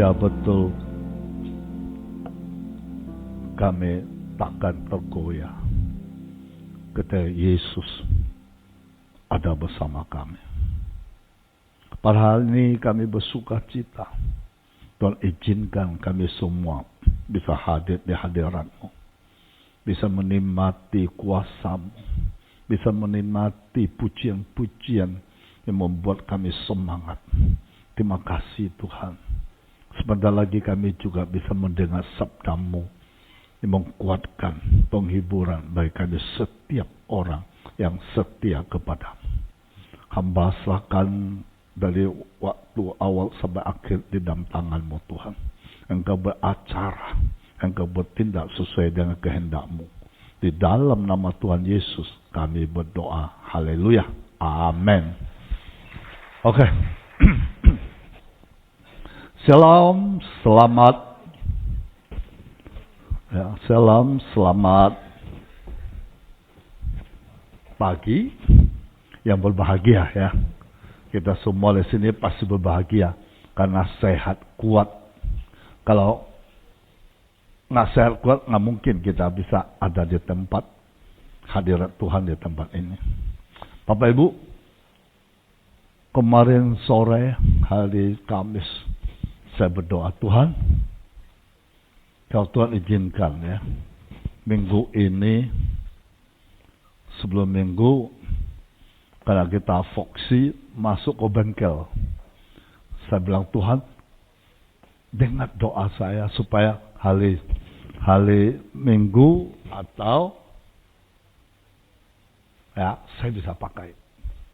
Ya betul, kami takkan tergoyah ketika Yesus ada bersama kami. Padahal ini kami bersuka cita. Tuhan izinkan kami semua bisa hadir di hadirat-Mu, bisa menikmati kuasa-Mu, bisa menikmati pujian-pujian yang membuat kami semangat. Terima kasih Tuhan. Sebentar lagi kami juga bisa mendengar sabda-Mu yang menguatkan penghiburan bagi kami setiap orang yang setia kepada-Mu. Hamba serahkan dari waktu awal sampai akhir di dalam tangan-Mu Tuhan. Engkau beracara, Engkau bertindak sesuai dengan kehendak-Mu. Di dalam nama Tuhan Yesus kami berdoa. Haleluya. Amin. Oke. Shalom, selamat. Ya, shalom, selamat pagi yang berbahagia ya. Kita semua di sini pasti berbahagia karena sehat, kuat. Kalau nggak sehat, kuat, nggak mungkin kita bisa ada di tempat hadirat Tuhan di tempat ini. Bapak Ibu, kemarin sore hari Kamis saya berdoa, Tuhan, kalau Tuhan izinkan ya, minggu ini sebelum minggu karena kita foksi masuk ke bengkel, saya bilang Tuhan, dengar doa saya supaya hari Minggu atau ya saya bisa pakai.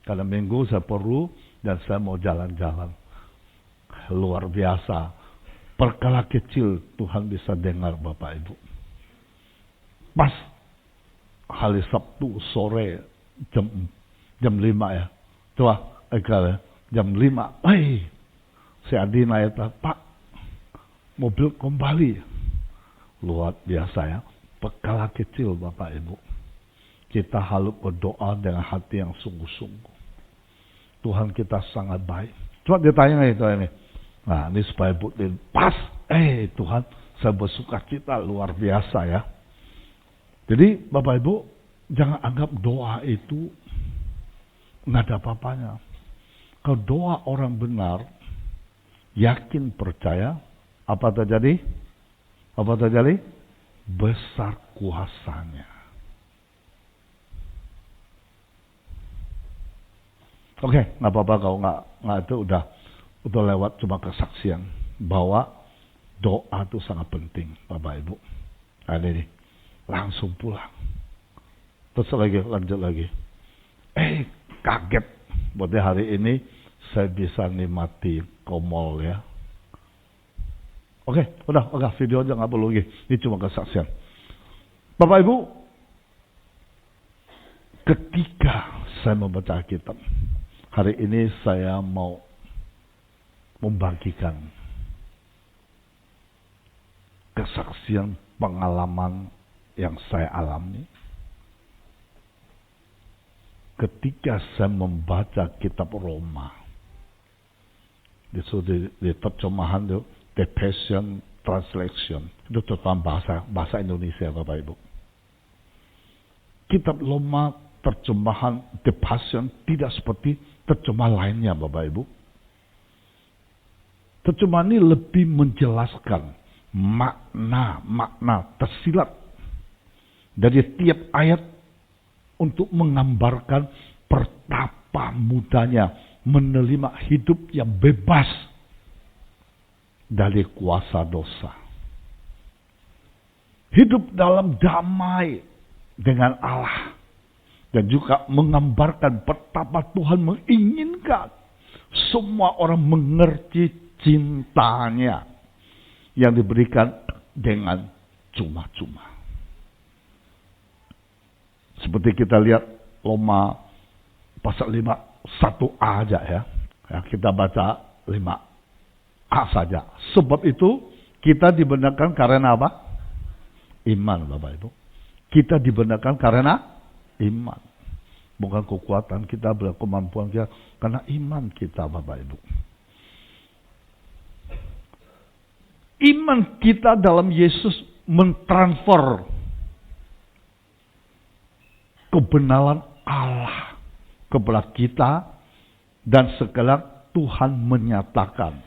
Karena Minggu saya perlu dan saya mau jalan-jalan. Luar biasa. Perkara kecil Tuhan bisa dengar Bapak Ibu. Pas hari Sabtu sore jam 5 ya. Coba jam 5. Si Adi nanya, Pak, mobil kembali. Luar biasa ya. Perkara kecil Bapak Ibu. Kita harus berdoa dengan hati yang sungguh-sungguh. Tuhan kita sangat baik. Coba ditanya itu ini. Nah ini supaya bukti pas. Tuhan saya bersuka cita luar biasa ya. Jadi Bapak Ibu jangan anggap doa itu nggak ada apa-apanya. Kalau doa orang benar, yakin percaya, apa terjadi? Apa terjadi? Besar kuasanya. Oke, nggak apa-apa kalau nggak itu udah lewat cuma kesaksian bahwa doa itu sangat penting, Bapak Ibu. Ada nih, langsung pulang. Terus lanjut lagi. Kaget, buat hari ini saya bisa nikmati komol ya. Oke, udah video aja nggak perlu lagi. Ini cuma kesaksian. Bapak Ibu, ketika saya membaca kitab, hari ini saya mau membagikan kesaksian pengalaman yang saya alami ketika saya membaca kitab Roma. Di terjemahan itu The Passion Translation. Itu terjemahan bahasa Indonesia Bapak Ibu. Kitab Roma terjemahan The Passion tidak seperti terjemahan lainnya Bapak Ibu. Terjemahan ini lebih menjelaskan makna tersirat dari tiap ayat untuk menggambarkan betapa mudahnya menerima hidup yang bebas dari kuasa dosa. Hidup dalam damai dengan Allah. Dan juga menggambarkan betapa Tuhan menginginkan semua orang mengerti cintanya yang diberikan dengan cuma-cuma. Seperti kita lihat Roma pasal 5 1a aja ya. Kita baca 5a saja. Sebab itu kita dibenarkan karena apa? Iman Bapak Ibu. Kita dibenarkan karena iman. Bukan kekuatan kita, kemampuan kita. Karena iman kita Bapak Ibu. Iman kita dalam Yesus mentransfer kebenaran Allah kepada kita, dan sekarang Tuhan menyatakan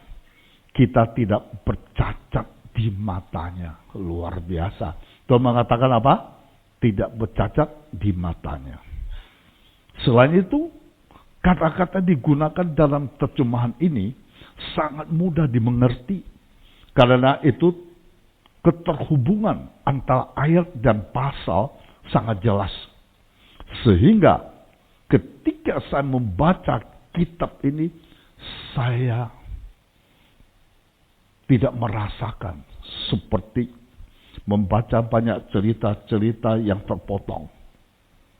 kita tidak bercacat di matanya. Luar biasa. Tuhan mengatakan apa? Tidak bercacat di matanya. Selain itu, kata-kata digunakan dalam terjemahan ini sangat mudah dimengerti. Karena itu keterhubungan antara ayat dan pasal sangat jelas. Sehingga ketika saya membaca kitab ini, saya tidak merasakan seperti membaca banyak cerita-cerita yang terpotong.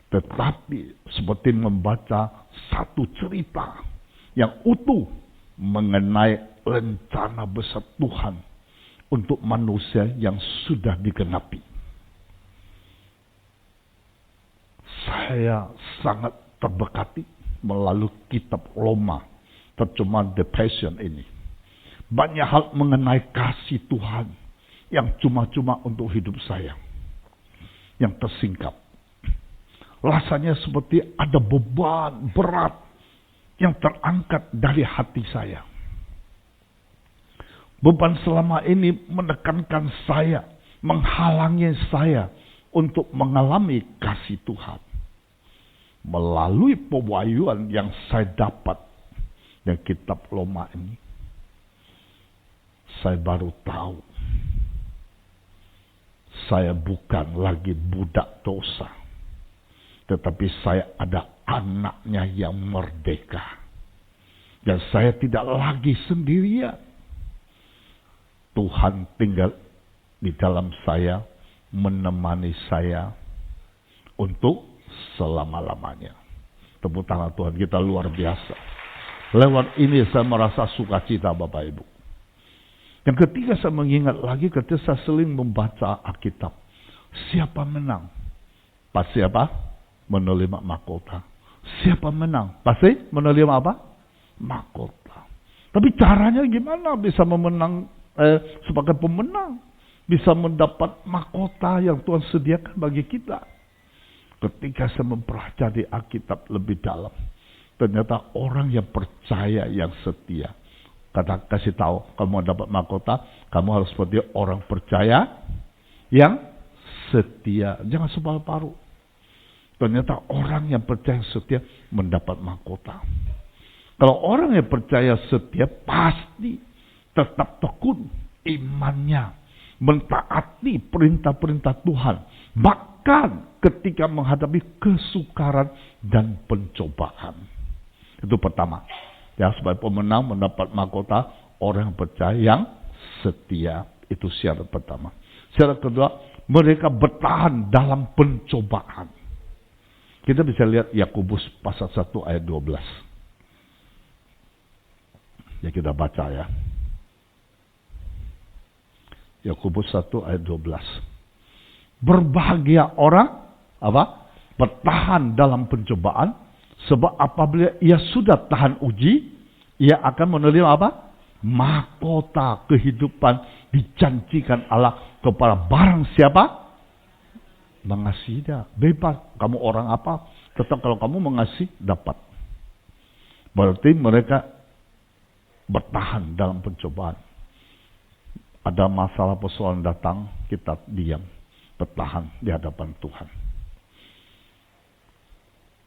Tetapi seperti membaca satu cerita yang utuh mengenai rencana besar Tuhan untuk manusia yang sudah digenapi. Saya sangat terberkati melalui kitab Roma, terjemahan The Passion ini. Banyak hal mengenai kasih Tuhan yang cuma-cuma untuk hidup saya, yang tersingkap. Rasanya seperti ada beban berat yang terangkat dari hati saya. Beban selama ini menekankan saya, menghalangi saya untuk mengalami kasih Tuhan. Melalui pewahyuan yang saya dapat dari kitab Roma ini, saya baru tahu saya bukan lagi budak dosa, tetapi saya ada anaknya yang merdeka. Dan saya tidak lagi sendirian. Tuhan tinggal di dalam saya, menemani saya untuk selama-lamanya. Tepuk tangan Tuhan kita luar biasa. Lewat ini saya merasa sukacita Bapak Ibu. Yang ketiga saya mengingat lagi ketika saya sering membaca Alkitab. Siapa menang? Pasti apa? Menerima mahkota. Siapa menang? Pasti menerima apa? Mahkota. Tapi caranya gimana bisa sebagai pemenang? Bisa mendapat mahkota yang Tuhan sediakan bagi kita. Ketika saya mempelajari Alkitab lebih dalam, ternyata orang yang percaya, yang setia. Kasih tahu, kamu mau dapat mahkota, kamu harus seperti orang percaya yang setia. Jangan separuh-paruh. Ternyata orang yang percaya setia mendapat mahkota. Kalau orang yang percaya setia pasti tetap tekun imannya, mentaati perintah-perintah Tuhan. Bahkan ketika menghadapi kesukaran dan pencobaan. Itu pertama. Ya, sebagai pemenang mendapat mahkota, orang yang percaya yang setia. Itu syarat pertama. Syarat kedua, mereka bertahan dalam pencobaan. Kita bisa lihat Yakobus pasal 1 ayat 12. Ya, kita baca ya. Yakobus 1 ayat 12. Berbahagia orang bertahan dalam pencobaan, sebab apabila ia sudah tahan uji, ia akan menerima mahkota kehidupan dijanjikan Allah kepada barang siapa mengasihi dia. Bebas kamu orang apa, tetap kalau kamu mengasihi dapat. Berarti mereka bertahan dalam pencobaan. Ada masalah persoalan datang, kita diam, bertahan di hadapan Tuhan.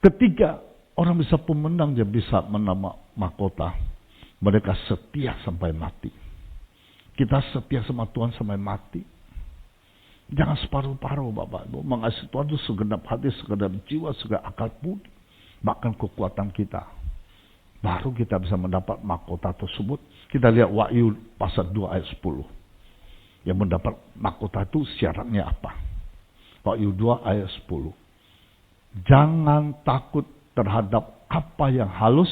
Ketiga, orang bisa pemenang, dia bisa menambah mahkota. Mereka setia sampai mati. Kita setia sama Tuhan sampai mati. Jangan separuh-paruh Bapak Ibu. Mengasihi Tuhan itu segenap hati, segenap jiwa, segenap akal budi. Bahkan kekuatan kita. Baru kita bisa mendapat mahkota tersebut. Kita lihat Wahyu pasal 2 ayat 10. Yang mendapat mahkota itu syaratnya apa? Wahyu 2 ayat 10. Jangan takut terhadap apa yang halus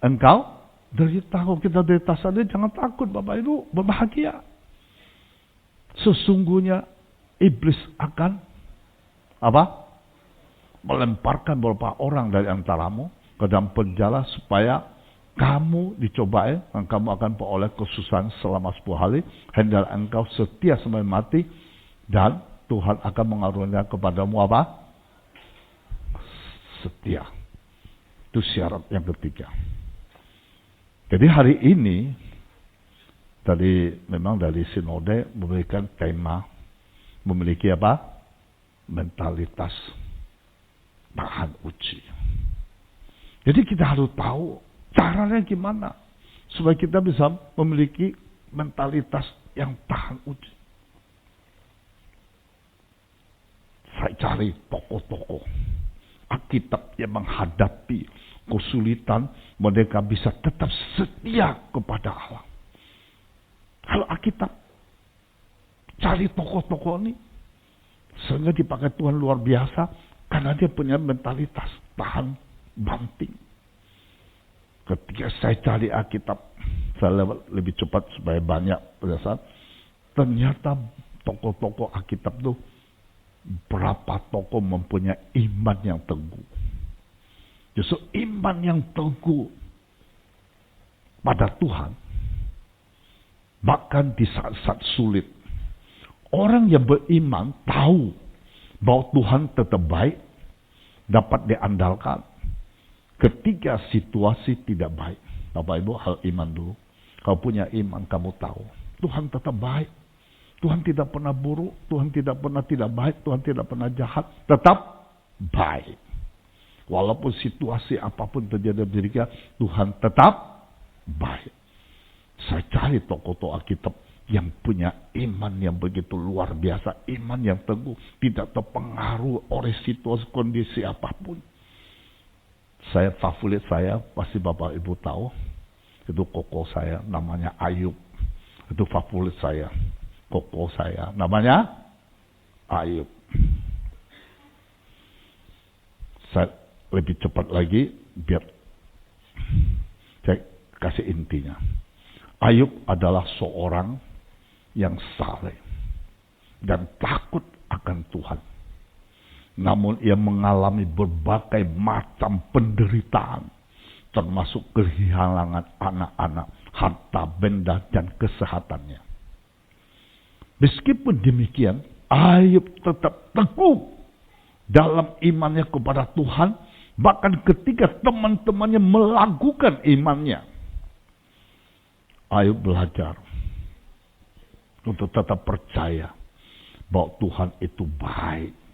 engkau derita. Kalau kita derita saja, jangan takut Bapak Ibu, berbahagia. Sesungguhnya iblis akan melemparkan beberapa orang dari antaramu ke dalam penjara supaya kamu dicobai, dan kamu akan peroleh kesusahan selama 10 hari. Hendaklah engkau setia sampai mati, dan Tuhan akan mengaruniakan kepadamu apa? Setia. Itu syarat yang ketiga. Jadi hari ini, tadi memang dari sinode memberikan tema, memiliki apa? Mentalitas tahan uji. Jadi kita harus tahu caranya gimana supaya kita bisa memiliki mentalitas yang tahan uji. Saya cari tokoh-tokoh Alkitab yang menghadapi kesulitan, mereka bisa tetap setia kepada Allah. Kalau Alkitab cari tokoh-tokoh ini, sehingga dipakai Tuhan luar biasa, karena dia punya mentalitas tahan banting. Ketika saya cari Alkitab, saya lewat lebih cepat supaya banyak pada ternyata tokoh-tokoh Alkitab itu berapa tokoh mempunyai iman yang teguh. Justru iman yang teguh pada Tuhan, bahkan di saat-saat sulit, orang yang beriman tahu bahwa Tuhan tetap baik, dapat diandalkan ketika situasi tidak baik. Bapak Ibu, hal iman dulu. Kau punya iman, kamu tahu Tuhan tetap baik. Tuhan tidak pernah buruk, Tuhan tidak pernah tidak baik, Tuhan tidak pernah jahat, tetap baik. Walaupun situasi apapun terjadi di diri kita, Tuhan tetap baik. Saya cari tokoh-tokoh Alkitab yang punya iman yang begitu luar biasa, iman yang teguh, tidak terpengaruh oleh situasi kondisi apapun. Saya favorit saya, pasti Bapak Ibu tahu, itu kokoh saya, namanya Ayub. Itu favorit saya, kokoh saya, namanya Ayub. Saya lebih cepat lagi, biar saya kasih intinya. Ayub adalah seorang yang saleh dan takut akan Tuhan. Namun ia mengalami berbagai macam penderitaan, termasuk kehilangan anak-anak, harta benda, dan kesehatannya. Meskipun demikian, Ayub tetap teguh dalam imannya kepada Tuhan, bahkan ketika teman-temannya melakukan imannya. Ayub belajar untuk tetap percaya bahwa Tuhan itu baik.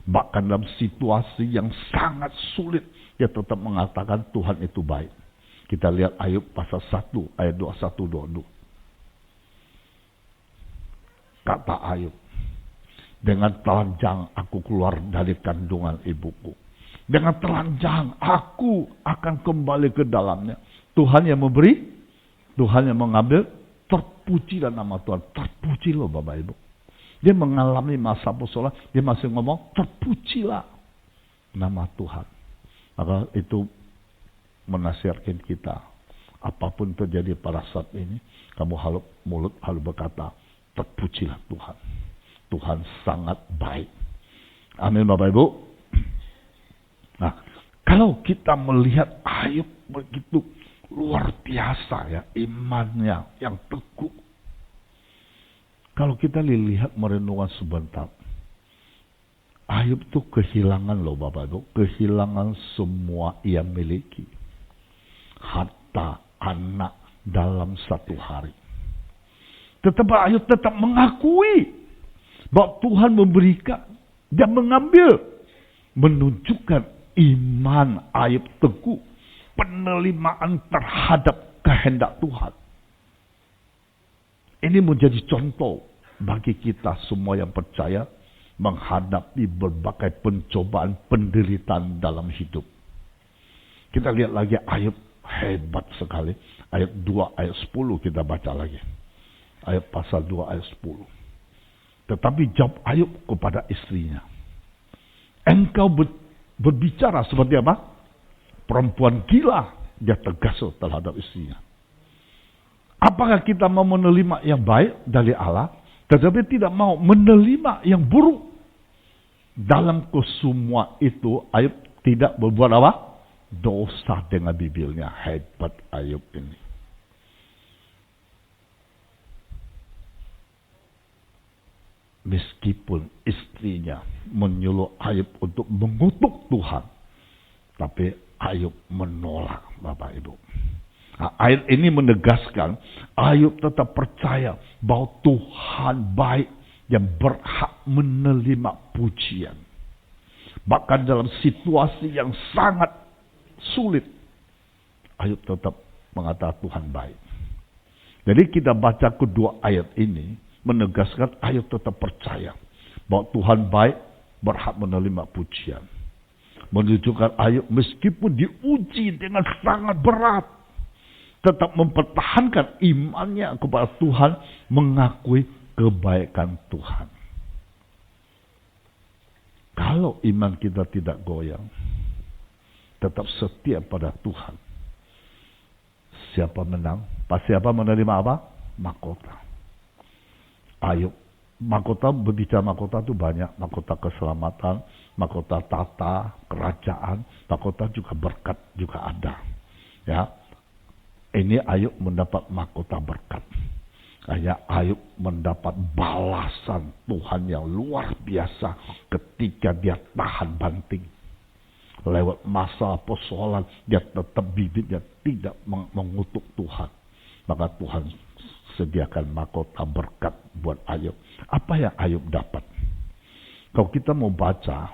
Bahkan dalam situasi yang sangat sulit, dia tetap mengatakan Tuhan itu baik. Kita lihat Ayub pasal 1 ayat 21-22. Kata Ayub, dengan telanjang aku keluar dari kandungan ibuku. Dengan telanjang aku akan kembali ke dalamnya. Tuhan yang memberi, Tuhan yang mengambil, terpujilah nama Tuhan. Terpuji loh Bapak Ibu. Dia mengalami masa persoalan, dia masih ngomong, terpujilah nama Tuhan. Maka itu menasihatkan kita. Apapun terjadi pada saat ini, kamu mulut harus berkata, terpujilah Tuhan. Tuhan sangat baik. Amin Bapak Ibu. Nah, kalau kita melihat Ayub begitu luar biasa ya, imannya yang teguh. Kalau kita lihat merenungkan sebentar, Ayub itu kehilangan loh Bapak Ibu, kehilangan semua ia miliki. Harta, anak dalam satu hari. Tetapi Ayub tetap mengakui bahwa Tuhan memberikan dan mengambil, menunjukkan iman Ayub teguh, penerimaan terhadap kehendak Tuhan. Ini menjadi contoh bagi kita semua yang percaya menghadapi berbagai pencobaan, penderitaan dalam hidup. Kita lihat lagi Ayub hebat sekali. Ayat 2 ayat 10 kita baca lagi. Ayat pasal 2 ayat 10. Tetapi jawab Ayub kepada istrinya, engkau berbicara seperti apa? Perempuan gila. Dia tegas terhadap istrinya. Apakah kita mau menerima yang baik dari Allah, tetapi tidak mau menerima yang buruk? Dalam kesemua itu Ayub tidak berbuat apa? dosa dengan bibirnya. Hebat Ayub ini. Meskipun istrinya menyuruh Ayub untuk mengutuk Tuhan, tapi Ayub menolak, Bapak Ibu. Nah, ayat ini menegaskan Ayub tetap percaya bahwa Tuhan baik yang berhak menerima pujian. Bahkan dalam situasi yang sangat sulit, Ayub tetap mengatakan Tuhan baik. Jadi kita baca kedua ayat ini menegaskan Ayub tetap percaya bahwa Tuhan baik, berhak menerima pujian. Menunjukkan Ayub meskipun diuji dengan sangat berat, tetap mempertahankan imannya kepada Tuhan, mengakui kebaikan Tuhan. Kalau iman kita tidak goyang, tetap setia pada Tuhan, siapa menang? Pasti apa menerima apa? Mahkota. Ayub, mahkota, berbicara mahkota itu banyak. Mahkota keselamatan, mahkota tata, kerajaan, mahkota juga berkat juga ada. Ya, ini Ayub mendapat mahkota berkat. Kayak Ayub mendapat balasan Tuhan yang luar biasa ketika dia tahan banting. Lewat masa persoalan, dia tetap bibirnya tidak mengutuk Tuhan. Maka Tuhan sediakan mahkota berkat buat Ayub. Apa yang Ayub dapat? Kalau kita mau baca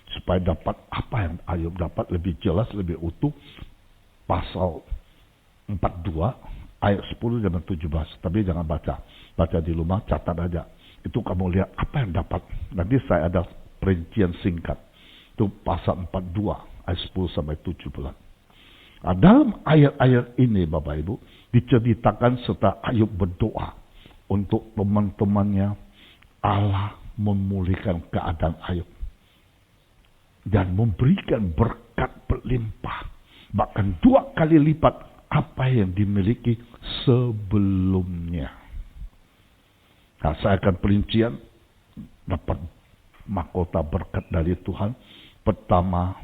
supaya dapat apa yang Ayub dapat lebih jelas, lebih utuh, pasal 42 ayat 10 dan 17. Tapi jangan baca. Baca di rumah, catat aja. Itu kamu lihat apa yang dapat. Nanti saya ada perincian singkat. Itu pasal 42 ayat 10 sampai 17. Nah, dalam ayat-ayat ini Bapak Ibu diceritakan setelah Ayub berdoa untuk teman-temannya, Allah memulihkan keadaan Ayub dan memberikan berkat berlimpah, bahkan 2 kali lipat apa yang dimiliki sebelumnya. Nah, saya akan perincian dapat mahkota berkat dari Tuhan. Pertama,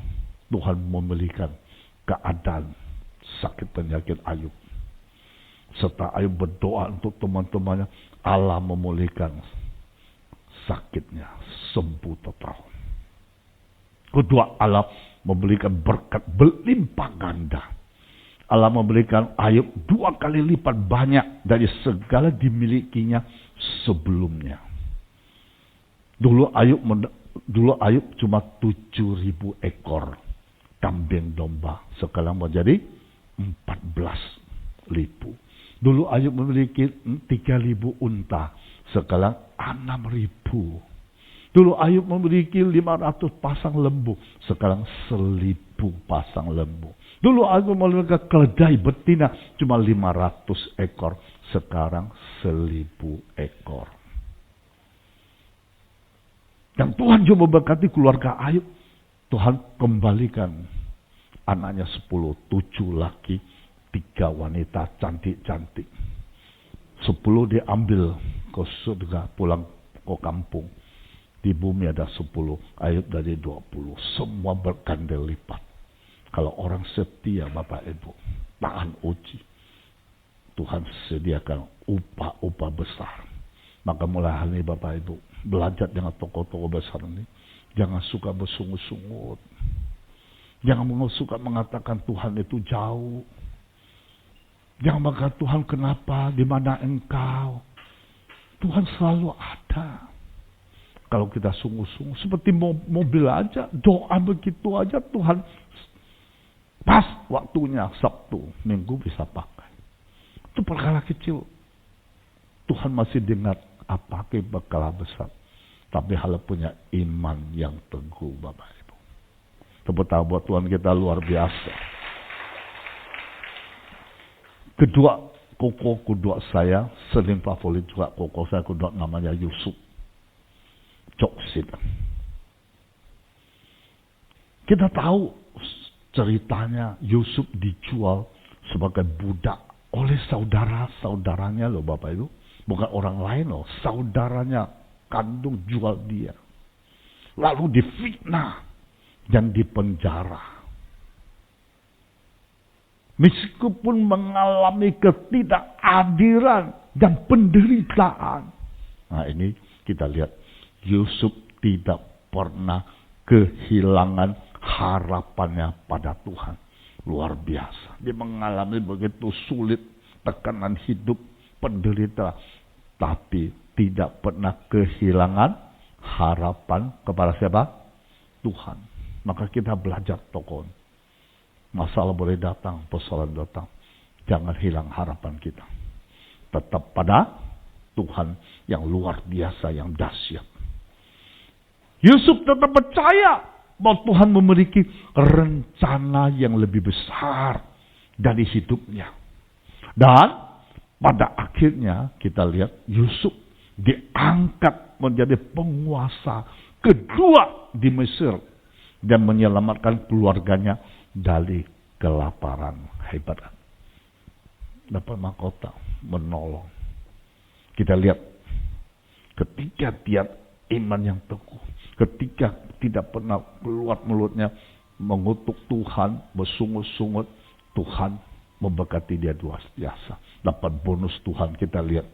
Tuhan memulihkan keadaan sakit penyakit Ayub. Setelah Ayub berdoa untuk teman-temannya, Allah memulihkan sakitnya, sembuh total. Kedua, Allah memberikan berkat berlimpah ganda. Allah memberikan Ayub 2 kali lipat banyak dari segala dimilikinya sebelumnya. Dulu Ayub cuma 7.000 ekor kambing domba, sekarang menjadi 14.000. Dulu Ayub memiliki 3.000 unta, sekarang 6.000. Dulu Ayub memiliki 500 pasang lembu, sekarang 1.000 pasang lembu. Dulu Ayub memiliki keledai betina cuma 500 ekor, sekarang 1.000 ekor. Dan Tuhan juga memberkati keluarga Ayub. Tuhan kembalikan anaknya 10, 7 laki, 3 wanita cantik-cantik. 10 diambil ke surga, pulang ke kampung. Di bumi ada 10, Ayub dari 20. Semua berkandil lipat. Kalau orang setia Bapak Ibu, tahan uji, Tuhan sediakan upah-upah besar. Maka mulai hari ini Bapak Ibu, belajar dengan tokoh-tokoh besar ini. Jangan suka bersungut-sungut. Jangan suka mengatakan Tuhan itu jauh. Jangan mengatakan Tuhan kenapa, di mana engkau. Tuhan selalu ada. Kalau kita sungguh-sungguh, seperti mobil aja, doa begitu aja Tuhan. Pas waktunya Sabtu, Minggu bisa pakai. Itu perkara kecil. Tuhan masih dengar apa perkara besar. Tapi harus punya iman yang teguh Bapak Ibu. Tepuk tangan buat Tuhan kita luar biasa. Kedua saya, sering favorit juga koko saya kedua namanya Yusuf. Joksit. Kita tahu ceritanya Yusuf dijual sebagai budak oleh saudara-saudaranya loh Bapak Ibu. Bukan orang lain loh, saudaranya kandung jual dia. Lalu difitnah dan dipenjara. meskipun mengalami ketidakadilan dan penderitaan. Nah ini kita lihat, Yusuf tidak pernah kehilangan harapannya pada Tuhan. Luar biasa. Dia mengalami begitu sulit, tekanan hidup, penderitaan, tapi tidak pernah kehilangan harapan kepada siapa? Tuhan. Maka kita belajar tokoh. Masalah boleh datang, persoalan datang. Jangan hilang harapan kita. Tetap pada Tuhan yang luar biasa, yang dahsyat. Yusuf tetap percaya bahwa Tuhan memiliki rencana yang lebih besar dari hidupnya. Dan pada akhirnya kita lihat Yusuf diangkat menjadi penguasa kedua di Mesir dan menyelamatkan keluarganya dari kelaparan. Hebat. Dapat mahkota, menolong. Kita lihat ketika dia iman yang teguh, ketika tidak pernah keluar mulutnya mengutuk Tuhan, bersungut-sungut, Tuhan memberkati dia luar biasa. Dapat bonus Tuhan. Kita lihat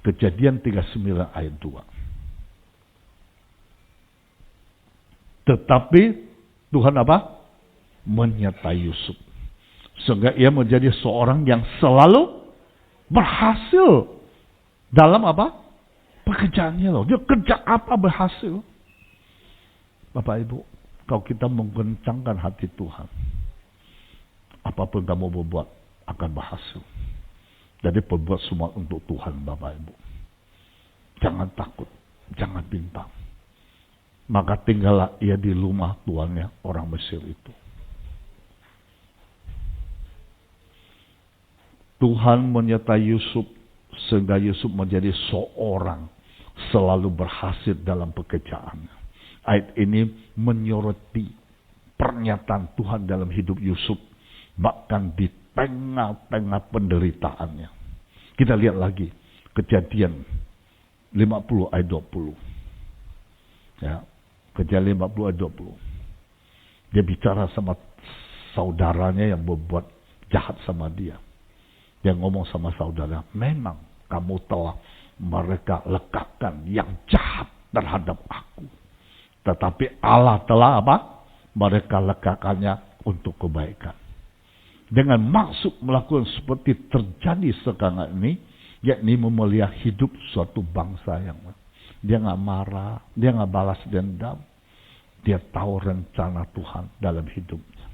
Kejadian 39 ayat 2. Tetapi Tuhan apa? Menyertai Yusuf. Sehingga ia menjadi seorang yang selalu berhasil dalam apa? Pekerjaannya loh. Dia kerja apa berhasil. Bapak Ibu, kalau kita menggencangkan hati Tuhan, apapun kamu berbuat akan berhasil. Jadi berbuat semua untuk Tuhan, Bapak Ibu. Jangan takut, jangan bimbang. Maka tinggallah ia di rumah tuannya, orang Mesir itu. Tuhan menyertai Yusuf sehingga Yusuf menjadi seorang selalu berhasil dalam pekerjaannya. Ayat ini menyoroti pernyataan Tuhan dalam hidup Yusuf, bahkan di tengah-tengah penderitaannya. Kita lihat lagi Kejadian 50 ayat 20. Ya, Kejadian 50 ayat 20. Dia bicara sama saudaranya yang berbuat jahat sama dia. Dia ngomong sama saudara, memang kamu telah mereka letakkan yang jahat terhadap aku. Tetapi Allah telah apa? Mereka letakkannya untuk kebaikan. Dengan maksud melakukan seperti terjadi sekarang ini, yakni memelihara hidup suatu bangsa yang dia nggak marah, dia nggak balas dendam, dia tahu rencana Tuhan dalam hidupnya.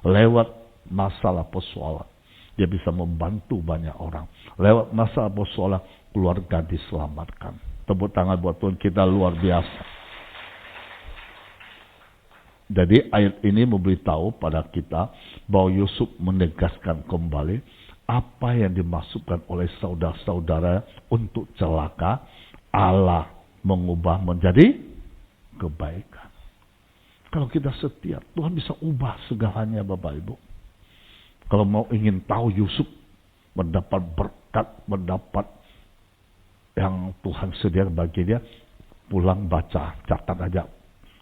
Lewat masalah persoalan, dia bisa membantu banyak orang. Lewat masalah persoalan, keluarga diselamatkan. Tepuk tangan buat Tuhan kita, luar biasa. Jadi ayat ini memberitahu pada kita bahwa Yusuf menegaskan kembali apa yang dimasukkan oleh saudara-saudara untuk celaka, Allah mengubah menjadi kebaikan. Kalau kita setia, Tuhan bisa ubah segalanya, Bapak Ibu. Kalau mau ingin tahu Yusuf mendapat berkat, mendapat yang Tuhan sediakan bagi dia, pulang baca, catat aja.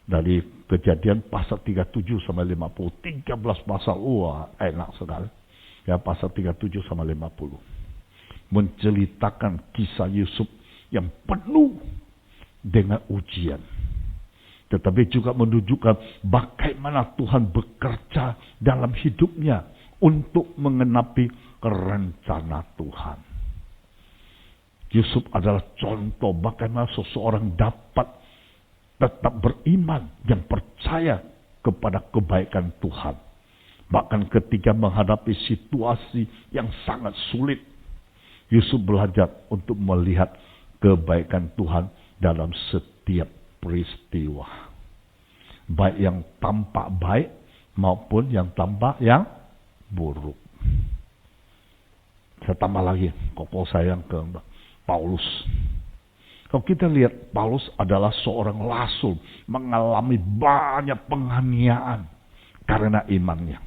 Dari Kejadian pasal 37 sampai 50. 13 pasal. Wah, enak sekali. Ya, pasal 37 sampai 50. Menceritakan kisah Yusuf yang penuh dengan ujian. Tetapi juga menunjukkan bagaimana Tuhan bekerja dalam hidupnya untuk mengenapi rencana Tuhan. Yusuf adalah contoh bagaimana seseorang dapat tetap beriman dan percaya kepada kebaikan Tuhan. Bahkan ketika menghadapi situasi yang sangat sulit, Yusuf belajar untuk melihat kebaikan Tuhan dalam setiap peristiwa. Baik yang tampak baik maupun yang tampak yang buruk. Saya tambah lagi, kokoh saya yang ke Paulus. Kalau kita lihat, Paulus adalah seorang rasul, mengalami banyak penganiayaan karena imannya.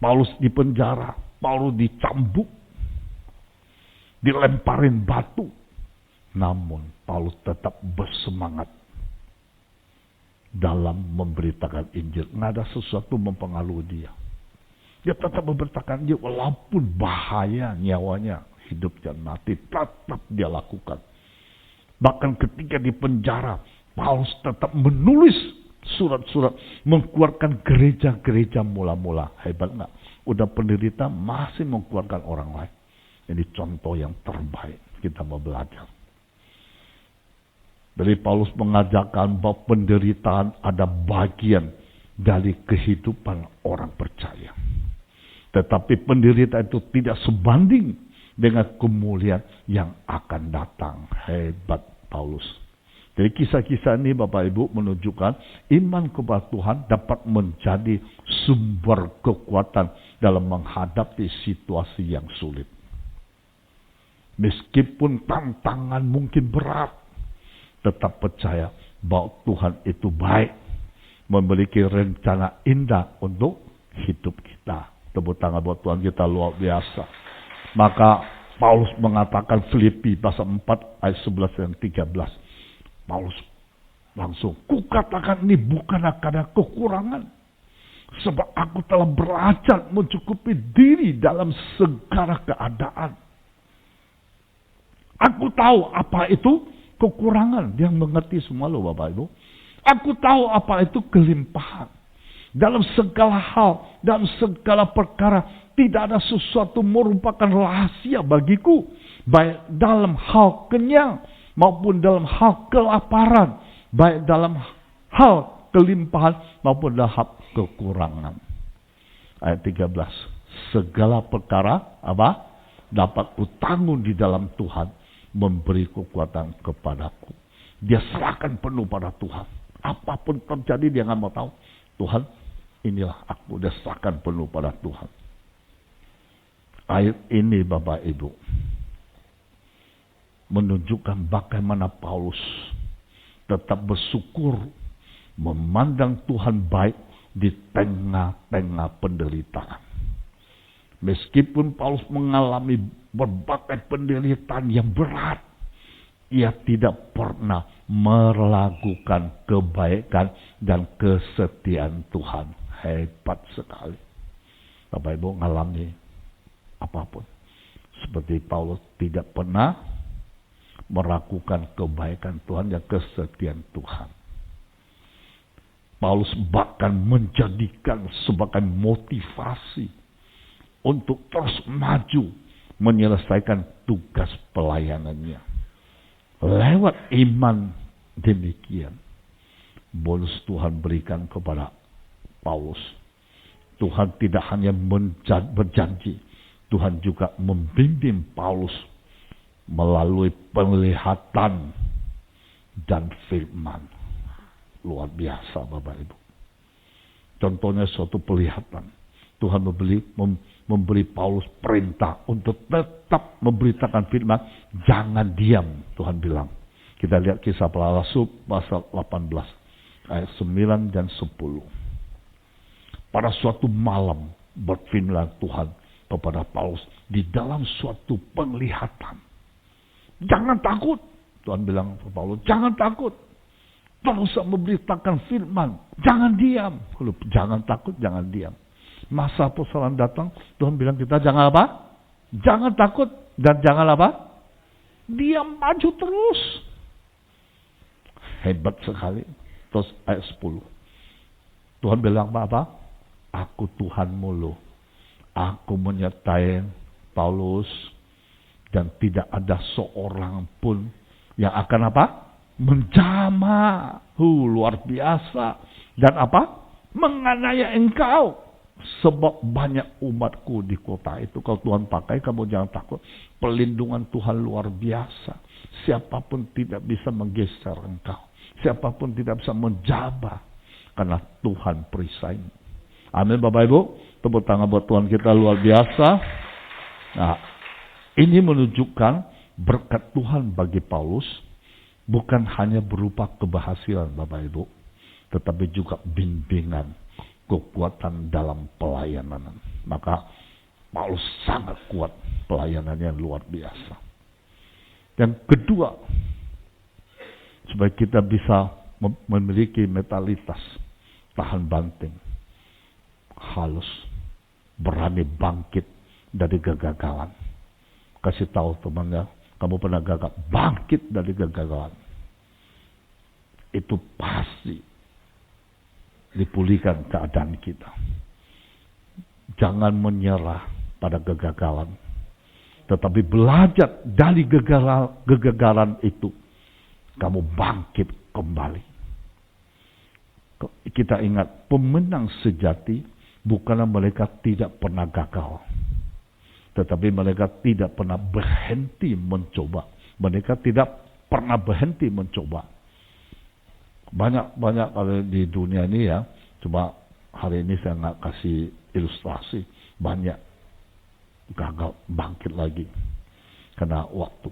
Paulus dipenjara, Paulus dicambuk, dilemparin batu. Namun Paulus tetap bersemangat dalam memberitakan Injil. Nggak ada sesuatu mempengaruhi dia. Dia tetap memberitakan dia walaupun bahaya nyawanya, hidup dan mati, tetap dia lakukan. Bahkan ketika di penjara, Paulus tetap menulis surat-surat, mengeluarkan gereja-gereja mula-mula. Hebat nggak? Udah penderita masih mengeluarkan orang lain. Ini contoh yang terbaik kita mau belajar. Dari Paulus mengajarkan bahwa penderitaan ada bagian dari kehidupan orang percaya. Tetapi penderitaan itu tidak sebanding dengan kemuliaan yang akan datang. Hebat Paulus. Jadi kisah-kisah ini Bapak Ibu menunjukkan iman kepada Tuhan dapat menjadi sumber kekuatan dalam menghadapi situasi yang sulit. Meskipun tantangan mungkin berat, tetap percaya bahwa Tuhan itu baik, memiliki rencana indah untuk hidup kita. Tepuk tangan buat Tuhan kita luar biasa. Maka Paulus mengatakan Filipi pasal 4 ayat 11 dan 13. Paulus langsung, kukatakan ini bukan karena kekurangan. Sebab aku telah belajar mencukupi diri dalam segala keadaan. Aku tahu apa itu kekurangan. Dia mengerti semua loh Bapak Ibu. Aku tahu apa itu kelimpahan. Dalam segala hal, dalam segala perkara, tidak ada sesuatu merupakan rahasia bagiku. Baik dalam hal kenyang, maupun dalam hal kelaparan. Baik dalam hal kelimpahan, maupun dalam hal kekurangan. Ayat 13. Segala perkara, apa? Dapat kutanggung di dalam Tuhan, memberi kekuatan kepadaku. Dia serahkan penuh pada Tuhan. Apapun terjadi dia nggak mau tahu. Tuhan, inilah aku, dia serahkan penuh pada Tuhan. Ayat ini Bapak Ibu menunjukkan bagaimana Paulus tetap bersyukur, memandang Tuhan baik di tengah-tengah penderitaan. Meskipun Paulus mengalami berbagai penderitaan yang berat, ia tidak pernah meragukan kebaikan dan kesetiaan Tuhan. Hebat sekali. Bapak Ibu mengalami apapun. Seperti Paulus tidak pernah meragukan kebaikan Tuhan dan kesetiaan Tuhan. Paulus bahkan menjadikan sebagai motivasi untuk terus maju menyelesaikan tugas pelayanannya. Lewat iman demikian, bonus Tuhan berikan kepada Paulus. Tuhan tidak hanya berjanji, Tuhan juga membimbing Paulus melalui penglihatan dan firman. Luar biasa Bapak Ibu. Contohnya suatu penglihatan. Tuhan memberi Paulus perintah untuk tetap memberitakan firman. Jangan diam, Tuhan bilang. Kita lihat kisah para rasul pasal 18 ayat 9 dan 10. Pada suatu malam berfirman Tuhan kepada Paulus di dalam suatu penglihatan. Jangan takut, Tuhan bilang kepada Paulus, jangan takut. Terus memberitakan firman, jangan diam. Jangan takut, jangan diam. Masa persoalan datang, Tuhan bilang kita jangan apa? Jangan takut dan jangan apa? Diam, maju terus. Hebat sekali. Terus ayat 10. Tuhan bilang apa? Aku Tuhanmu loh. Aku menyertai Paulus dan tidak ada seorang pun yang akan apa? Menjamah. Luar biasa. Dan apa? Menganiaya engkau. Sebab banyak umatku di kota itu. Kalau Tuhan pakai, kamu jangan takut. Perlindungan Tuhan luar biasa. Siapapun tidak bisa menggeser engkau. Siapapun tidak bisa menjabah. Karena Tuhan perisaimu. Amin Bapak Ibu. Tepuk tangan buat Tuhan kita luar biasa. Nah, ini menunjukkan berkat Tuhan bagi Paulus. Bukan hanya berupa keberhasilan Bapak Ibu. Tetapi juga bimbingan. Kekuatan dalam pelayanan. Maka Paulus sangat kuat pelayanannya luar biasa. Yang kedua, supaya kita bisa memiliki mentalitas tahan banting, halus, berani bangkit dari kegagalan. Kasih tahu temannya, kamu pernah gagal, bangkit dari kegagalan. Itu pasti dipulihkan keadaan kita. Jangan menyerah pada kegagalan, tetapi belajar dari kegagalan itu, kamu bangkit kembali. Kita ingat, pemenang sejati bukanlah mereka tidak pernah gagal, tetapi mereka tidak pernah berhenti mencoba. Mereka tidak pernah berhenti mencoba. Banyak kalau di dunia ini ya, cuma hari ini saya nggak kasih ilustrasi, banyak gagal bangkit lagi karena waktu.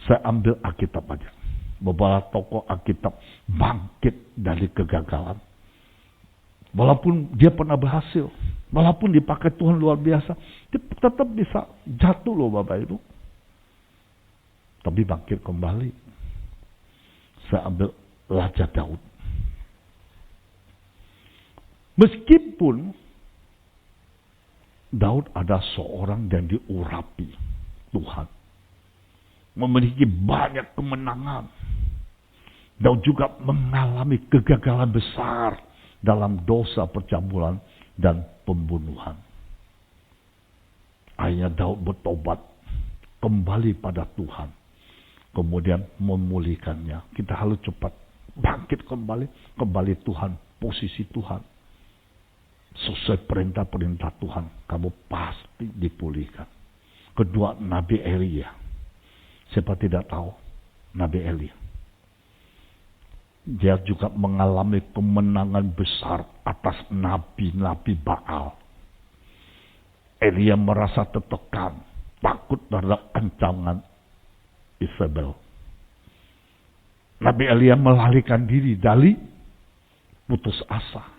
Saya ambil Alkitab aja. Beberapa tokoh Alkitab bangkit dari kegagalan. Walaupun dia pernah berhasil, walaupun dipakai Tuhan luar biasa, dia tetap bisa jatuh loh Bapak Ibu. Tapi bangkit kembali. Saya ambil Raja Daud. Meskipun Daud ada seorang yang diurapi Tuhan, memiliki banyak kemenangan. Daud juga mengalami kegagalan besar dalam dosa percabulan dan pembunuhan. Akhirnya Daud bertobat, kembali pada Tuhan, kemudian memulihkannya. Kita harus cepat bangkit kembali Tuhan, posisi Tuhan. Sesuai perintah-perintah Tuhan, kamu pasti dipulihkan. Kedua, Nabi Elia. Siapa tidak tahu Nabi Elia? Dia juga mengalami kemenangan besar atas nabi-nabi Baal. Elia merasa tertekan, takut terhadap ancaman Isabel. Nabi Elia melarikan diri dari putus asa.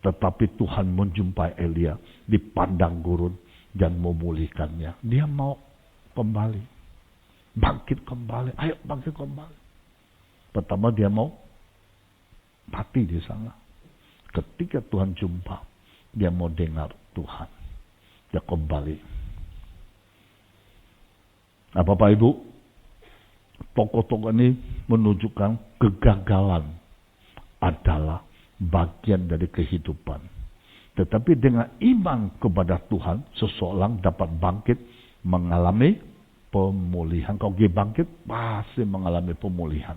Tetapi Tuhan menjumpai Elia di padang gurun dan memulihkannya. Dia mau kembali. Bangkit kembali. Ayo bangkit kembali. Pertama dia mau mati di sana. Ketika Tuhan jumpa, dia mau dengar Tuhan. Dia kembali. Nah Bapak Ibu, tokoh-tokoh ini menunjukkan kegagalan adalah bagian dari kehidupan. Tetapi dengan iman kepada Tuhan, seseorang dapat bangkit mengalami pemulihan. Kalau dia bangkit, pasti mengalami pemulihan.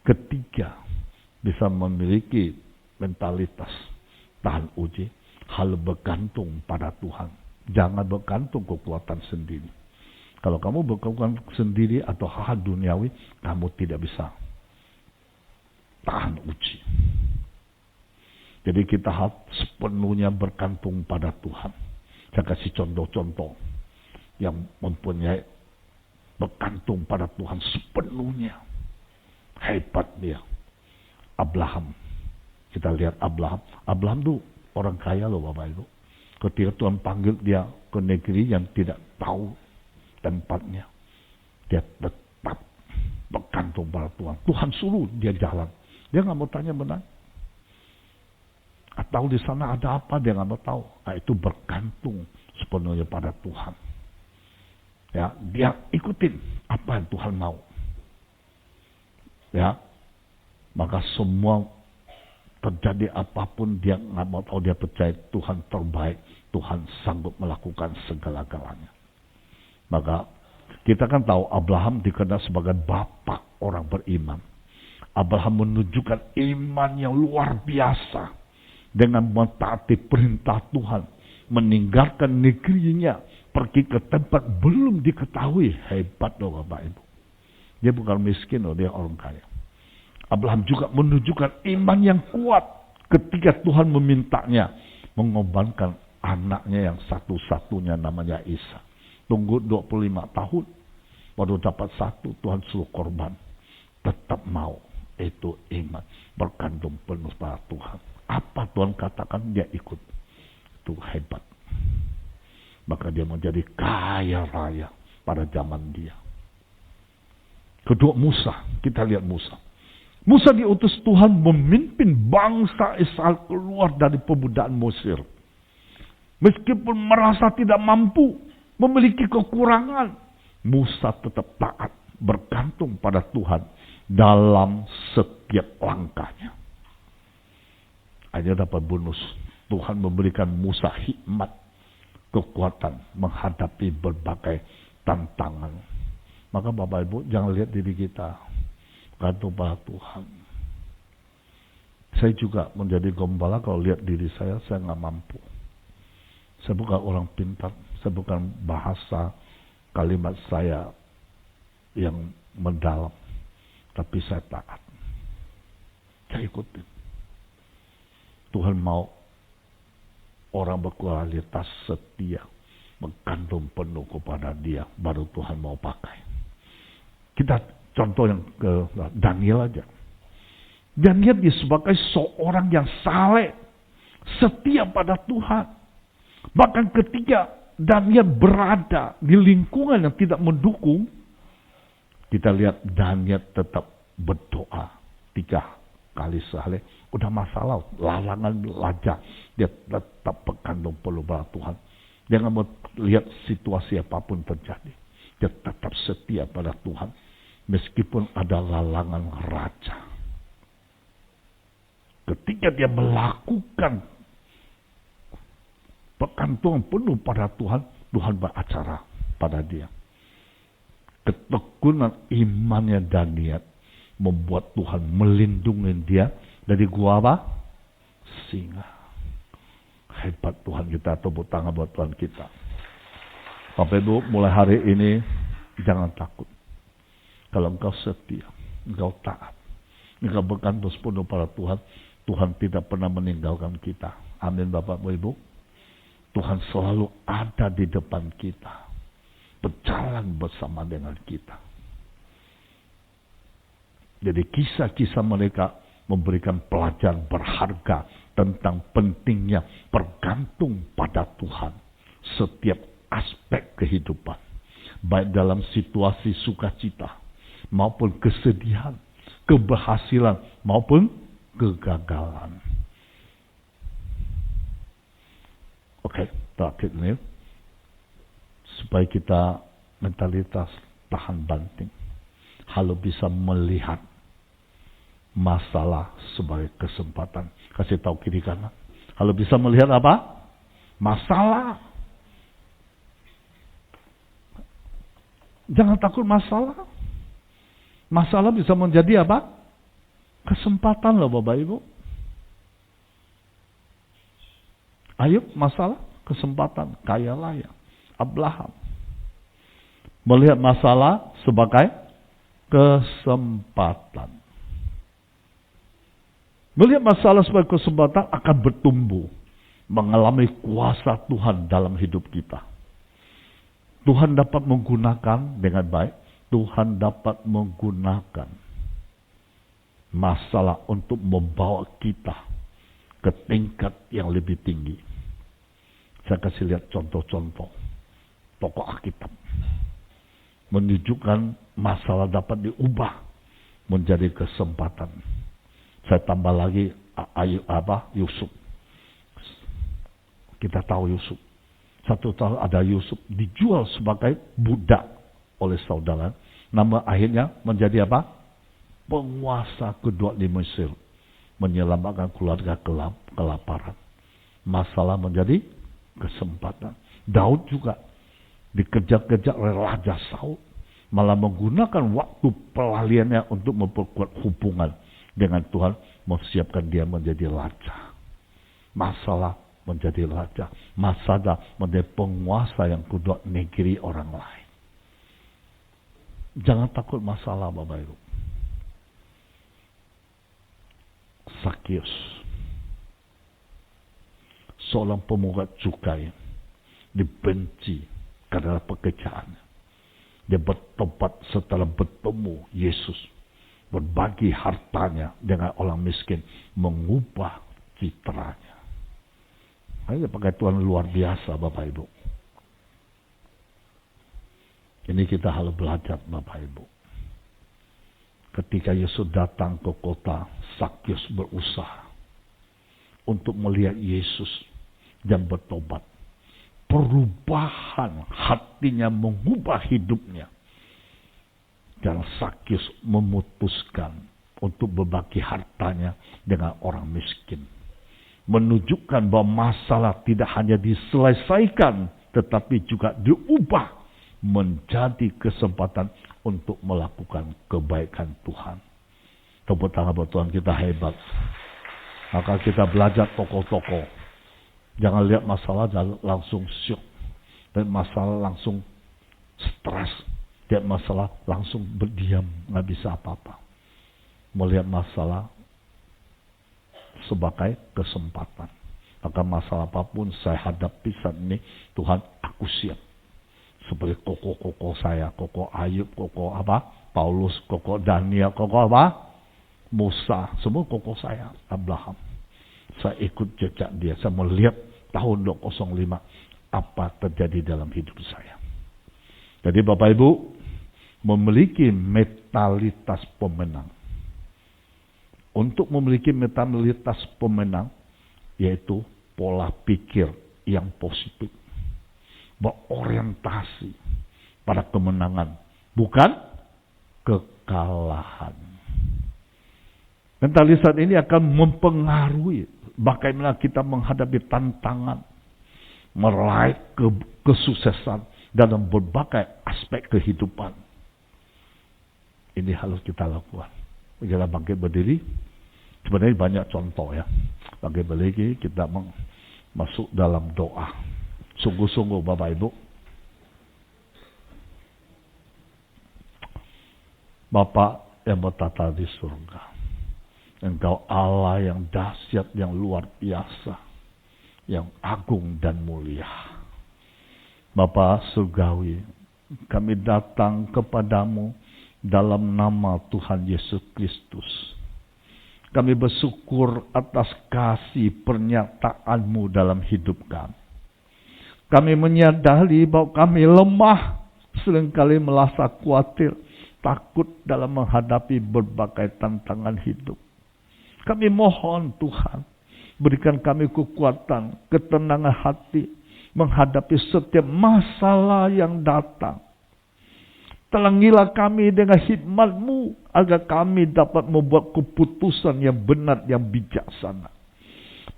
Ketiga, bisa memiliki mentalitas tahan uji, hal bergantung pada Tuhan. Jangan bergantung kekuatan sendiri. Kalau kamu berkekuatan sendiri atau hal duniawi, kamu tidak bisa tahan uji. Jadi kita harus sepenuhnya bergantung pada Tuhan. Saya kasih contoh-contoh yang mempunyai bergantung pada Tuhan sepenuhnya. Hebat dia. Abraham. Kita lihat Abraham. Abraham itu orang kaya loh Bapak Ibu. Ketika Tuhan panggil dia ke negeri yang tidak tahu tempatnya, dia tetap bergantung pada Tuhan. Tuhan suruh dia jalan. Dia nggak mau tanya benar. Atau di sana ada apa, dia nggak mau tahu. Nah, itu bergantung sepenuhnya pada Tuhan. Ya, dia ikutin apa yang Tuhan mau. Ya, maka semua terjadi apapun dia nggak mau tahu, dia percaya Tuhan terbaik, Tuhan sanggup melakukan segala-galanya. Maka kita kan tahu Abraham dikenal sebagai bapak orang beriman. Abraham menunjukkan iman yang luar biasa dengan mentaati perintah Tuhan, meninggalkan negerinya, pergi ke tempat belum diketahui. Hebat loh Bapak Ibu. Dia bukan miskin loh, dia orang kaya. Abraham juga menunjukkan iman yang kuat ketika Tuhan memintanya mengorbankan anaknya yang satu-satunya namanya Isa. Tunggu 25 tahun, baru dapat satu, Tuhan suruh korban. Tetap mau, itu iman. Bergantung penuh pada Tuhan. Apa Tuhan katakan, dia ikut. Itu hebat. Maka dia menjadi kaya raya pada zaman dia. Kedua Musa, kita lihat Musa. Musa diutus Tuhan memimpin bangsa Israel keluar dari perbudakan Mesir. Meskipun merasa tidak mampu, memiliki kekurangan, Musa tetap taat, bergantung pada Tuhan dalam setiap langkahnya. Hanya dapat bonus. Tuhan memberikan Musa hikmat, kekuatan menghadapi berbagai tantangan. Maka Bapak Ibu jangan lihat diri kita, gantung pada Tuhan. Saya juga menjadi gembala kalau lihat diri saya nggak mampu. Saya bukan orang pintar, saya bukan bahasa kalimat saya yang mendalam, tapi saya taat. Saya ikutin. Tuhan mau orang berkualitas setia, bergantung penuh kepada Dia, baru Tuhan mau pakai. Kita contoh yang ke Daniel aja. Daniel sebagai seorang yang saleh, setia pada Tuhan. Bahkan ketika Daniel berada di lingkungan yang tidak mendukung, kita lihat Daniel tetap berdoa 3 kali sehari. Udah masalah, larangan belajar, dia tetap bergantung penuh pada Tuhan. Dia nggak mau lihat situasi apapun terjadi. Dia tetap setia pada Tuhan, meskipun ada larangan raja. Ketika dia melakukan bergantung penuh pada Tuhan, Tuhan beracara pada dia. Ketekunan imannya Daniel membuat Tuhan melindungi dia dari gua apa? Singa. Hebat Tuhan kita, tepuk tangan buat Tuhan kita. Bapak Ibu, mulai hari ini jangan takut. Kalau engkau setia, engkau taat, engkau bergantung penuh pada Tuhan, Tuhan tidak pernah meninggalkan kita. Amin Bapak Ibu. Tuhan selalu ada di depan kita, berjalan bersama dengan kita. Jadi kisah-kisah mereka memberikan pelajaran berharga tentang pentingnya bergantung pada Tuhan setiap aspek kehidupan, baik dalam situasi sukacita maupun kesedihan, keberhasilan maupun kegagalan. Oke, terakhir ini supaya kita mentalitas tahan banting, lalu bisa melihat masalah sebagai kesempatan. Kasih tahu kiri kanan. Lalu bisa melihat apa? Masalah. Jangan takut masalah. Masalah bisa menjadi apa? Kesempatan loh Bapak Ibu. Ayub masalah, kesempatan, kaya raya. Abraham melihat masalah sebagai kesempatan. Melihat masalah sebagai kesempatan akan bertumbuh, mengalami kuasa Tuhan dalam hidup kita. Tuhan dapat menggunakan dengan baik, Tuhan dapat menggunakan masalah untuk membawa kita ke tingkat yang lebih tinggi. Saya kasih lihat contoh-contoh tokoh Alkitab menunjukkan masalah dapat diubah menjadi kesempatan. Saya tambah lagi Yusuf. Kita tahu Yusuf. Satu tahun ada Yusuf dijual sebagai budak oleh saudara. Nama akhirnya menjadi apa? Penguasa kedua di Mesir. Menyelamatkan keluarga kelaparan. Masalah menjadi kesempatan. Daud juga dikejar-kejar oleh Raja Saul. Malah menggunakan waktu pelariannya untuk memperkuat hubungan dengan Tuhan. Mempersiapkan dia menjadi raja. Masalah menjadi raja. Masalah menjadi penguasa yang kedua negeri orang lain. Jangan takut masalah Bapak Ibu. Sakius, seorang pemungut cukai, dibenci karena pekerjaannya. Dia bertobat setelah bertemu Yesus, berbagi hartanya dengan orang miskin, mengubah citranya. Ini pakai Tuhan luar biasa Bapak Ibu. Ini kita harus belajar Bapak Ibu. Ketika Yesus datang ke kota, Sakius berusaha untuk melihat Yesus dan bertobat. perubahan hatinya, mengubah hidupnya. Dan Zakius memutuskan untuk berbagi hartanya dengan orang miskin. Menunjukkan bahwa masalah tidak hanya diselesaikan, tetapi juga diubah menjadi kesempatan untuk melakukan kebaikan Tuhan. Tepuk tangan buat Tuhan, kita hebat. Maka kita belajar tokoh-tokoh. Jangan lihat masalah langsung syok. Dan masalah langsung stres. Lihat masalah langsung berdiam, nggak bisa apa-apa. Melihat masalah sebagai kesempatan. Maka masalah apapun saya hadapi saat ini, Tuhan, aku siap. Seperti kokoh-kokoh saya, kokoh Ayub, kokoh Paulus, kokoh Daniel, kokoh Musa, semua kokoh saya, Abraham. Saya ikut jejak dia, saya melihat tahun 205 apa terjadi dalam hidup saya. Jadi Bapak Ibu, memiliki mentalitas pemenang. Untuk memiliki mentalitas pemenang, yaitu pola pikir yang positif. Berorientasi pada kemenangan, bukan kekalahan. Mentalitas ini akan mempengaruhi bagaimana kita menghadapi tantangan, meraih kesuksesan dalam berbagai aspek kehidupan. Ini harus kita lakukan. Kita bangkit berdiri. Sebenarnya banyak contoh ya. Bangkit berdiri, kita masuk dalam doa. Sungguh-sungguh Bapak Ibu. Bapa yang bertata di surga. Engkau Allah yang dahsyat, yang luar biasa. Yang agung dan mulia. Bapa surgawi, kami datang kepadamu dalam nama Tuhan Yesus Kristus. Kami bersyukur atas kasih pernyataan-Mu dalam hidup kami. Kami menyadari bahwa kami lemah, seringkali merasa khawatir, takut dalam menghadapi berbagai tantangan hidup. Kami mohon Tuhan, berikan kami kekuatan, ketenangan hati, menghadapi setiap masalah yang datang. Telangilah kami dengan hikmat-Mu, agar kami dapat membuat keputusan yang benar, yang bijaksana.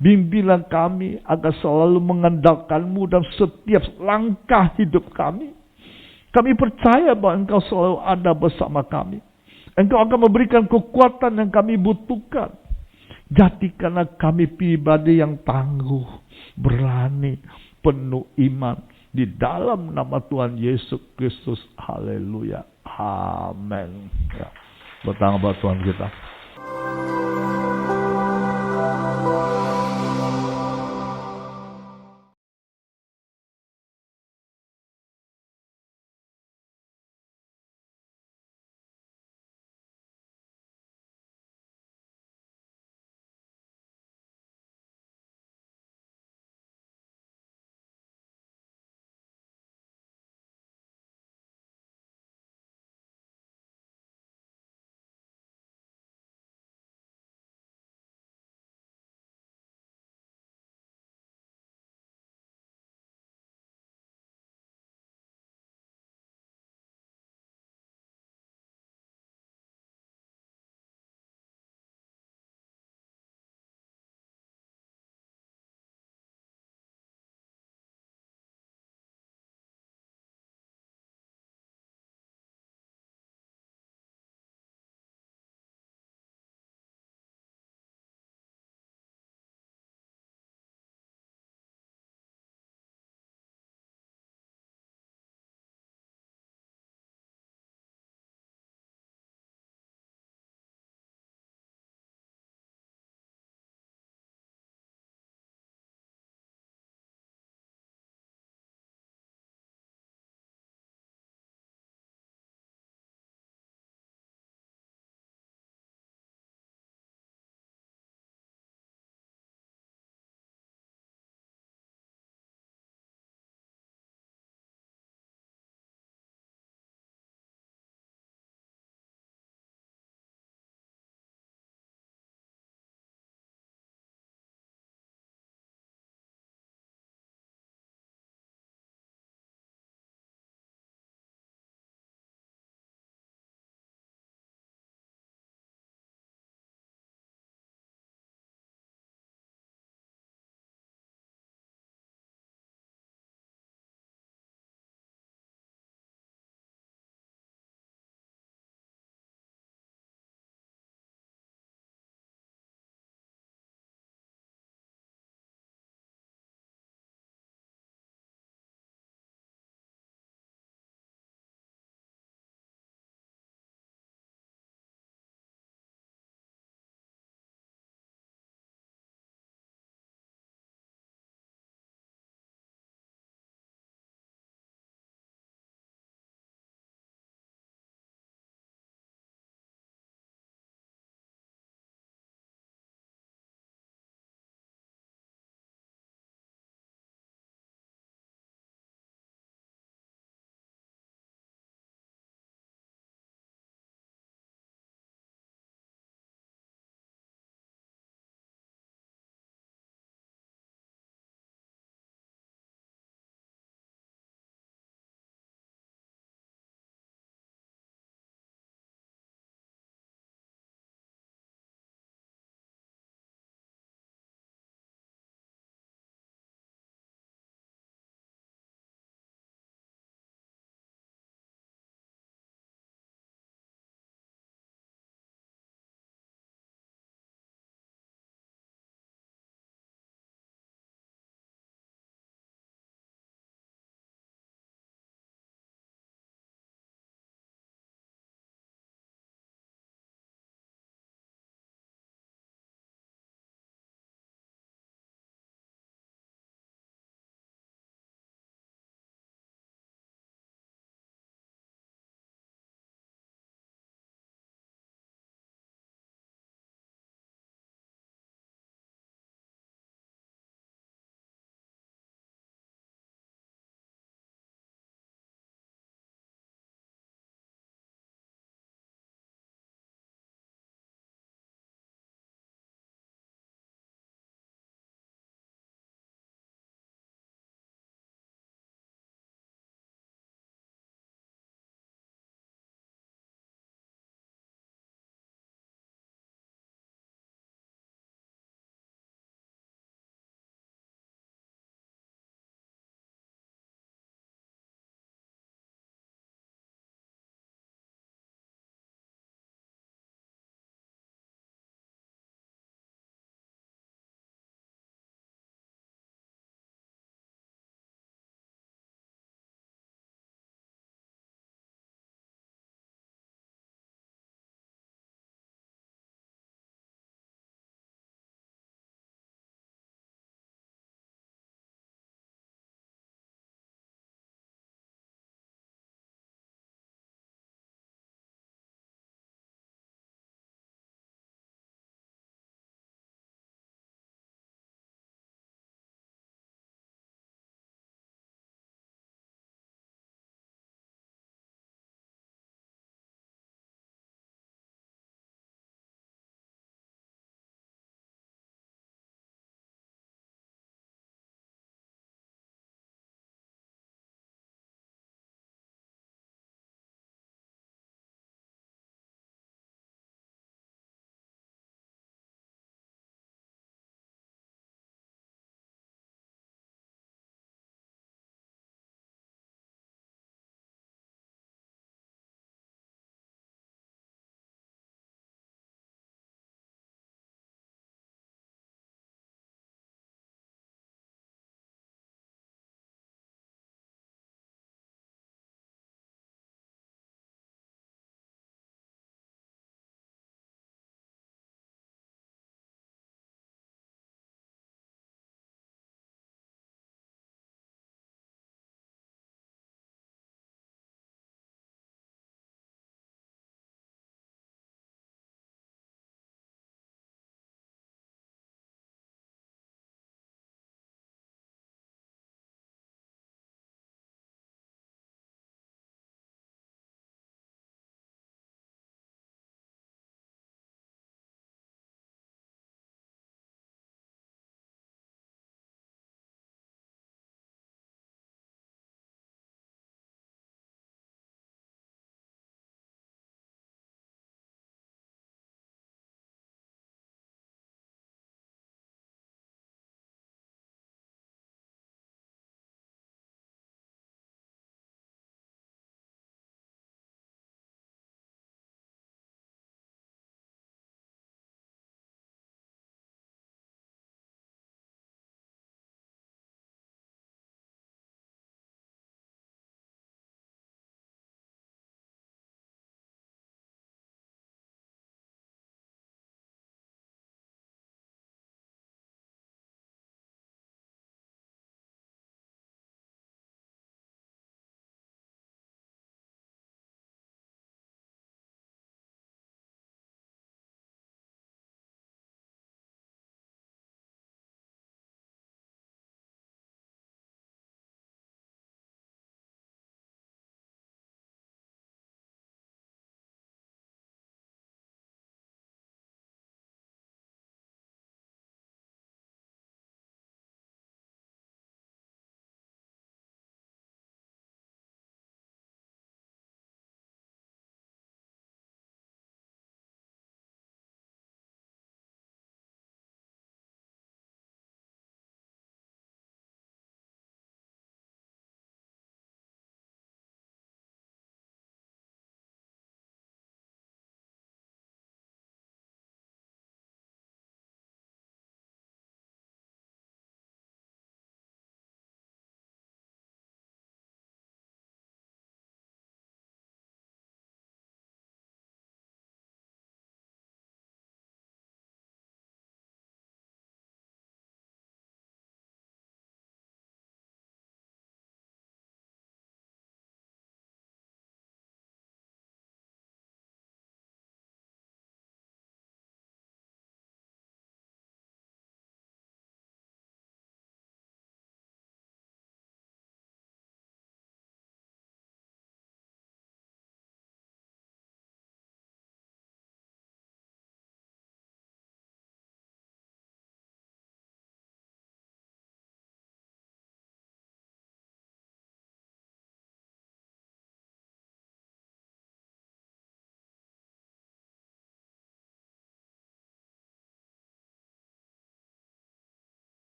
Bimbinglah kami agar selalu mengandalkan-Mu dalam setiap langkah hidup kami. Kami percaya bahwa Engkau selalu ada bersama kami. Engkau akan memberikan kekuatan yang kami butuhkan. Jadikanlah kami pribadi yang tangguh, berani, penuh iman. Di dalam nama Tuhan Yesus Kristus. Haleluya. Amin. Ya. Bertangan buat Tuhan kita.